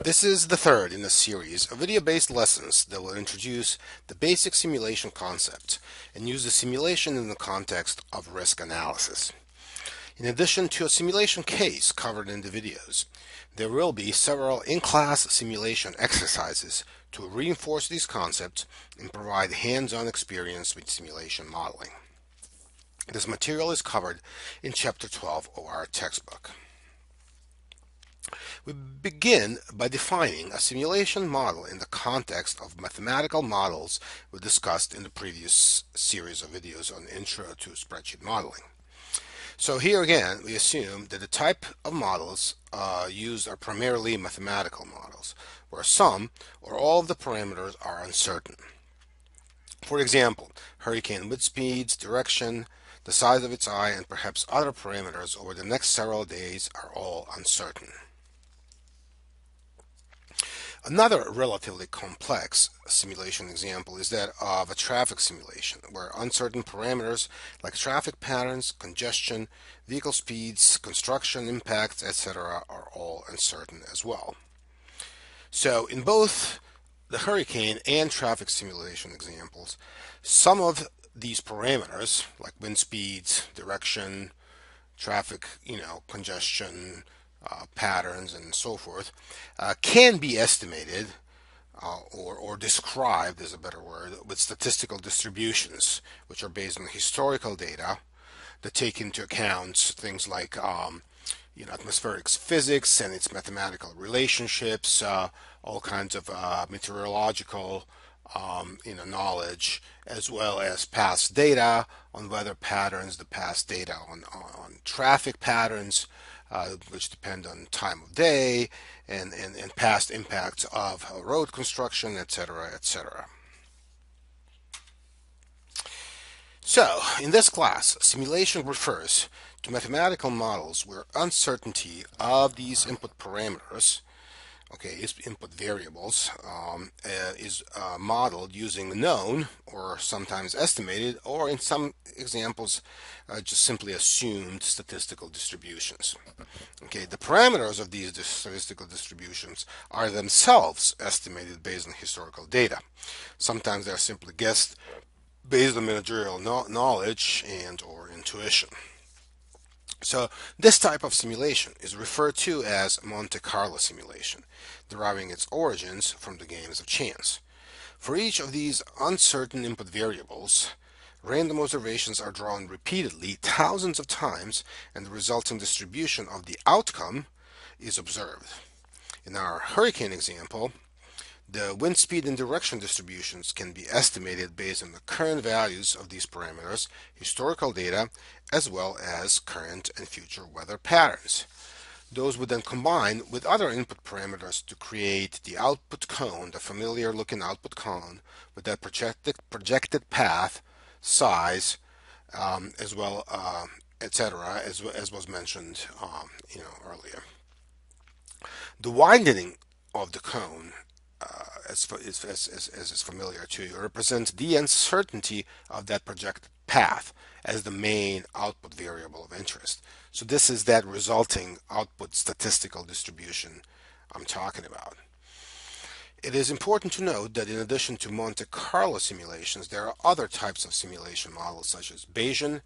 This is the third in a series of video-based lessons that will introduce the basic simulation concept and use the simulation in the context of risk analysis. In addition to a simulation case covered in the videos, there will be several in-class simulation exercises to reinforce these concepts and provide hands-on experience with simulation modeling. This material is covered in Chapter 12 of our textbook. We begin by defining a simulation model in the context of mathematical models we discussed in the previous series of videos on Intro to Spreadsheet Modeling. So here again, we assume that the type of models used are primarily mathematical models, where some or all of the parameters are uncertain. For example, hurricane wind speeds, direction, the size of its eye, and perhaps other parameters over the next several days are all uncertain. Another relatively complex simulation example is that of a traffic simulation, where uncertain parameters like traffic patterns, congestion, vehicle speeds, construction impacts, etc. are all uncertain as well. So in both the hurricane and traffic simulation examples, some of these parameters like wind speeds, direction, traffic, congestion, patterns and so forth, can be estimated or described is a better word with statistical distributions, which are based on historical data that take into account things like atmospheric physics and its mathematical relationships, all kinds of meteorological knowledge, as well as past data on weather patterns, the past data on traffic patterns, which depend on time of day and past impacts of road construction, etc., etc. So, in this class, simulation refers to mathematical models where uncertainty of these input parameters, input variables, is modeled using known or sometimes estimated, or in some examples, just simply assumed statistical distributions. The parameters of these statistical distributions are themselves estimated based on historical data. Sometimes they are simply guessed based on managerial knowledge and or intuition. So this type of simulation is referred to as Monte Carlo simulation, deriving its origins from the games of chance. For each of these uncertain input variables, random observations are drawn repeatedly thousands of times, and the resulting distribution of the outcome is observed. In our hurricane example, the wind speed and direction distributions can be estimated based on the current values of these parameters, historical data, as well as current and future weather patterns. Those would then combine with other input parameters to create the output cone, the familiar looking output cone, with that projected path, size, as well, etc., as was mentioned earlier. The widening of the cone, as is familiar to you, represents the uncertainty of that projected path as the main output variable of interest. So this is that resulting output statistical distribution I'm talking about. It is important to note that in addition to Monte Carlo simulations, there are other types of simulation models such as Bayesian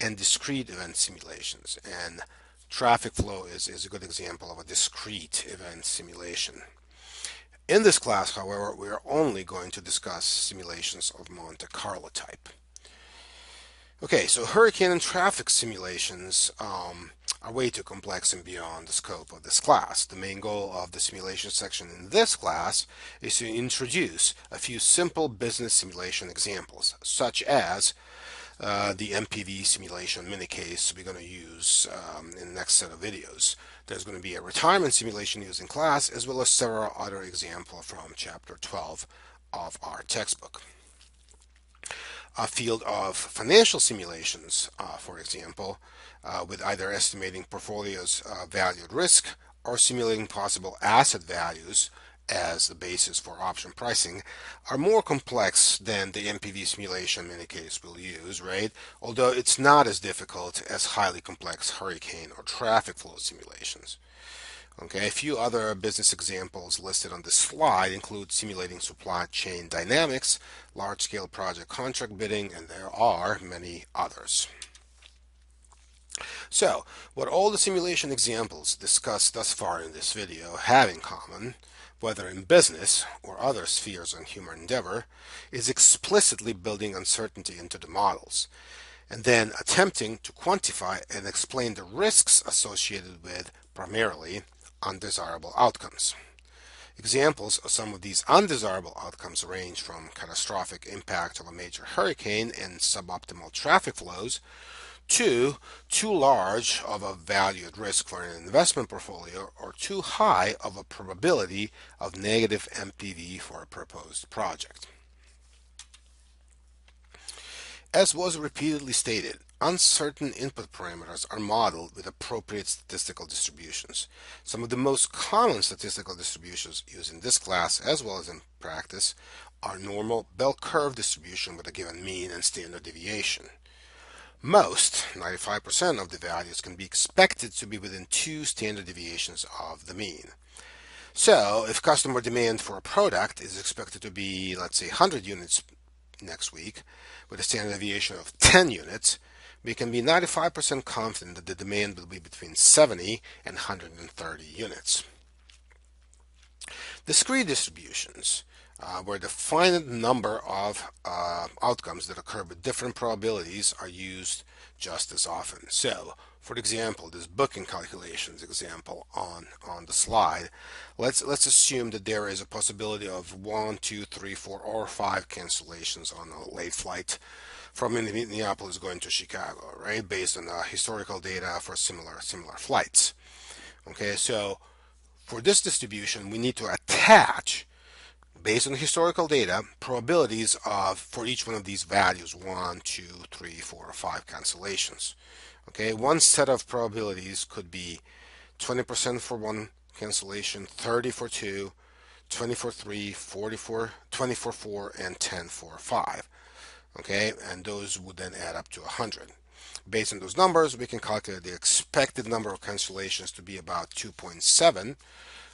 and discrete event simulations, and traffic flow is a good example of a discrete event simulation. In this class, however, we are only going to discuss simulations of Monte Carlo type. Okay, so hurricane and traffic simulations are way too complex and beyond the scope of this class. The main goal of the simulation section in this class is to introduce a few simple business simulation examples, such as the MPV simulation mini case we're going to use in the next set of videos. There's going to be a retirement simulation used in class, as well as several other examples from Chapter 12 of our textbook. A field of financial simulations, for example, with either estimating portfolios valued risk or simulating possible asset values as the basis for option pricing, are more complex than the MPV simulation mini case we'll use, right? Although it's not as difficult as highly complex hurricane or traffic flow simulations. Okay, a few other business examples listed on this slide include simulating supply chain dynamics, large-scale project contract bidding, and there are many others. So, what all the simulation examples discussed thus far in this video have in common, whether in business or other spheres of human endeavor, is explicitly building uncertainty into the models, and then attempting to quantify and explain the risks associated with, primarily, undesirable outcomes. Examples of some of these undesirable outcomes range from catastrophic impact of a major hurricane and suboptimal traffic flows to too large of a value at risk for an investment portfolio or too high of a probability of negative NPV for a proposed project. As was repeatedly stated, uncertain input parameters are modeled with appropriate statistical distributions. Some of the most common statistical distributions used in this class, as well as in practice, are normal bell curve distribution with a given mean and standard deviation. Most, 95% of the values, can be expected to be within two standard deviations of the mean. So, if customer demand for a product is expected to be, let's say, 100 units next week, with a standard deviation of 10 units, we can be 95% confident that the demand will be between 70 and 130 units. Discrete distributions, where the finite number of outcomes that occur with different probabilities are used just as often. So, for example, this booking calculations example on the slide, let's assume that there is a possibility of 1, 2, 3, 4, or 5 cancellations on a late flight from Minneapolis going to Chicago, right? Based on historical data for similar flights. Okay, so for this distribution, we need to attach, based on historical data, probabilities of for each one of these values: 1, 2, 3, 4, or 5 cancellations. Okay, one set of probabilities could be 20% for one cancellation, 30 for two, 20 for three, 40 for 20 for four, and 10 for five. Okay, and those would then add up to 100. Based on those numbers, we can calculate the expected number of cancellations to be about 2.7,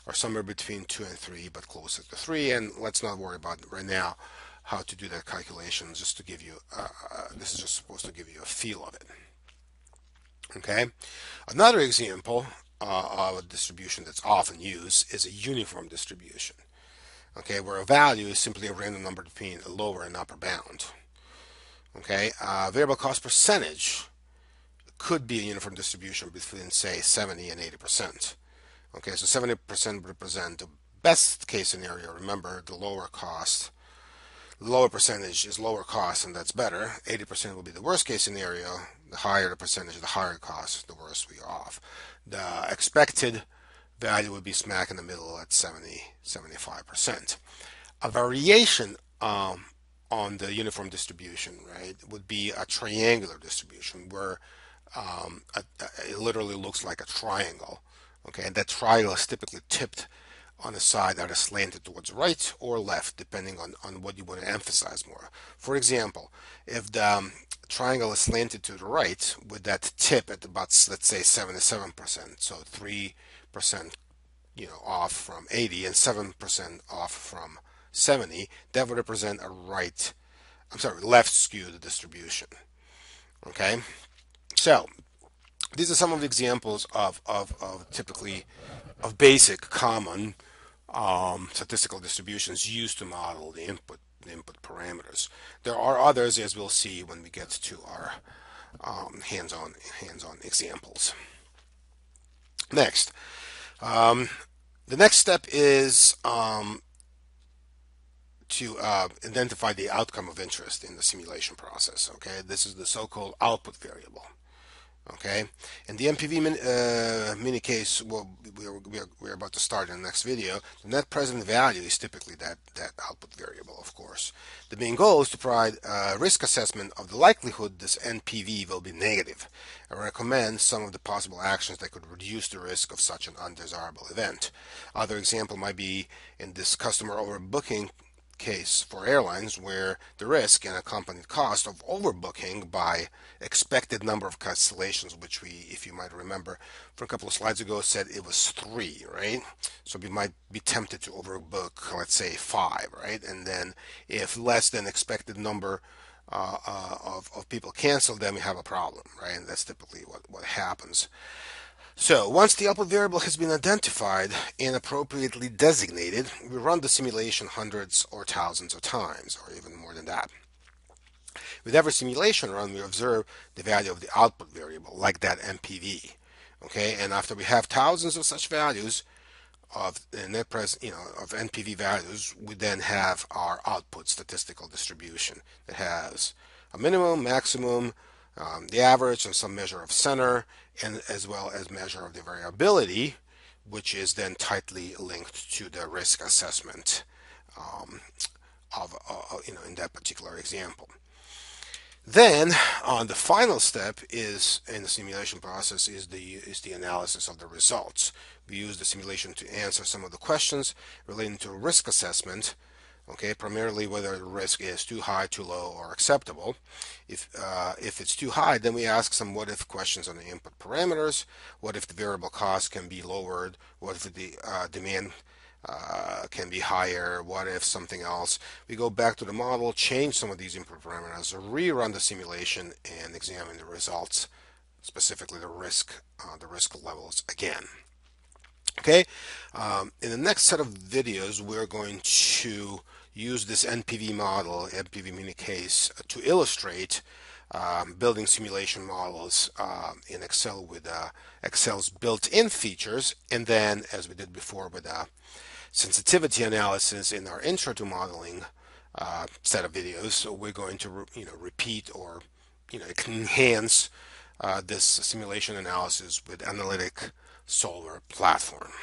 or somewhere between 2 and 3, but closer to 3. And let's not worry about right now how to do that calculation, just to give you, this is just supposed to give you a feel of it. Okay, another example of a distribution that's often used is a uniform distribution. Okay, where a value is simply a random number between a lower and upper bound. Okay, variable cost percentage could be a uniform distribution between, say, 70 and 80%. Okay, so 70% would represent the best case scenario. Remember, the lower percentage is lower cost, and that's better. 80% will be the worst case scenario. The higher the percentage, the higher cost, the worse we are off. The expected value would be smack in the middle at 75%. A variation on the uniform distribution, right, would be a triangular distribution where it literally looks like a triangle. Okay, and that triangle is typically tipped on a side that is slanted towards right or left, depending on what you want to emphasize more. For example, if the triangle is slanted to the right with that tip at about, let's say, 77%, so 3% off from 80 and 7% off from 70, that would represent a left skewed distribution. Okay, so these are some of the examples of typically of basic common statistical distributions used to model the input parameters. There are others, as we'll see when we get to our hands-on examples. Next, the next step is to identify the outcome of interest in the simulation process. Okay, this is the so-called output variable. Okay, in the MPV mini case, well, we're about to start in the next video. The net present value is typically that output variable, of course. The main goal is to provide a risk assessment of the likelihood this NPV will be negative, and recommend some of the possible actions that could reduce the risk of such an undesirable event. Other example might be in this customer overbooking case for airlines where the risk and accompanied cost of overbooking by expected number of cancellations, which we, if you might remember from a couple of slides ago, said it was 3, right? So we might be tempted to overbook, let's say 5, right? And then if less than expected number of people cancel, then we have a problem, right? And that's typically what happens. So once the output variable has been identified and appropriately designated, we run the simulation hundreds or thousands of times, or even more than that. With every simulation run, we observe the value of the output variable, like that MPV. Okay, and after we have thousands of such values of net present, of NPV values, we then have our output statistical distribution that has a minimum, maximum, the average, and some measure of center, and as well as measure of the variability, which is then tightly linked to the risk assessment in that particular example. Then, the final step is in the simulation process is the analysis of the results. We use the simulation to answer some of the questions relating to risk assessment. Okay, primarily whether the risk is too high, too low, or acceptable. If it's too high, then we ask some what-if questions on the input parameters. What if the variable cost can be lowered? What if the demand can be higher? What if something else? We go back to the model, change some of these input parameters, rerun the simulation, and examine the results, specifically the risk levels again. Okay, in the next set of videos, we're going to use this NPV model, NPV mini case, to illustrate building simulation models in Excel with Excel's built-in features, and then, as we did before with sensitivity analysis in our intro to modeling set of videos, so we're going to repeat or enhance this simulation analysis with analytic solver platform.